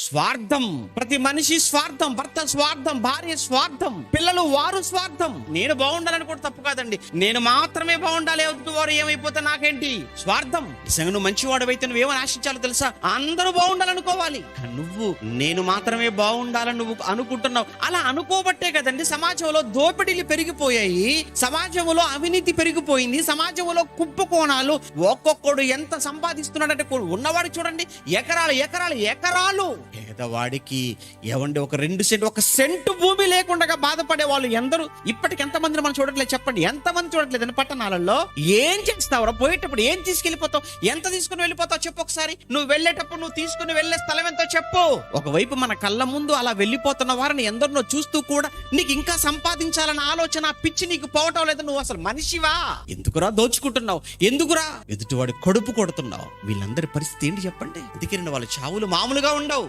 స్వార్థం. ప్రతి మనిషి స్వార్థం. భర్త స్వార్థం, భార్య స్వార్థం, పిల్లలు వారు స్వార్థం. నేను బాగుండాలని కూడా తప్పు కాదండి. నేను మాత్రమే బాగుండాలి, ఎదుటి వారు ఏమైపోతే నాకేంటి. స్వార్థం. నిజంగా నువ్వు మంచివాడవైతే నువ్వేమని ఆశించాలో తెలుసా? అందరూ బాగుండాలనుకోవాలి. నువ్వు నేను మాత్రమే బాగుండాలని నువ్వు అనుకుంటున్నావు. అలా అనుకోబట్టే కదండి సమాజంలో దోపిడీలు పెరిగిపోయాయి, సమాజంలో అవినీతి పెరిగిపోయింది, సమాజంలో కుప్పకోణాలు. ఒక్కొక్కడు ఎంత సంపాదిస్తున్నాడంటే ఉన్నవాడికి చూడండి ఎకరాలు ఎకరాలు ఎకరాలు. పేదవాడికి ఏమండి ఒక 2 సెంటు, 1 సెంటు భూమి లేకుండా బాధపడే వాళ్ళు ఎందరు ఇప్పటికి ఎంతమందిని మనం చూడట్లేదు చెప్పండి? ఎంతమంది చూడట్లేదండి పట్టణాలలో? ఏం చేస్తావురా? పోయేటప్పుడు ఏం తీసుకెళ్ళిపోతావు? ఎంత తీసుకుని వెళ్ళిపోతావు చెప్పు ఒకసారి. నువ్వు వెళ్ళేటప్పుడు నువ్వు తీసుకుని వెళ్ళే స్థలం ఎంతో చెప్పు. ఒకవైపు మన కళ్ళ ముందు అలా వెళ్ళిపోతున్న వారిని ఎందరినో చూస్తూ కూడా నీకు ఇంకా సంపాదించాలన్న ఆలోచన, పిచ్చి నీకు పోవటం లేదు. నువ్వు అసలు మనిషివా? ఎందుకురా దోచుకుంటున్నావు? ఎందుకురా ఎదుటివాడి కడుపు కొడుతున్నావు? వీళ్ళందరి పరిస్థితి ఏంటి చెప్పండి? అందుకే వాళ్ళ చావులు మామూలుగా ఉండవు.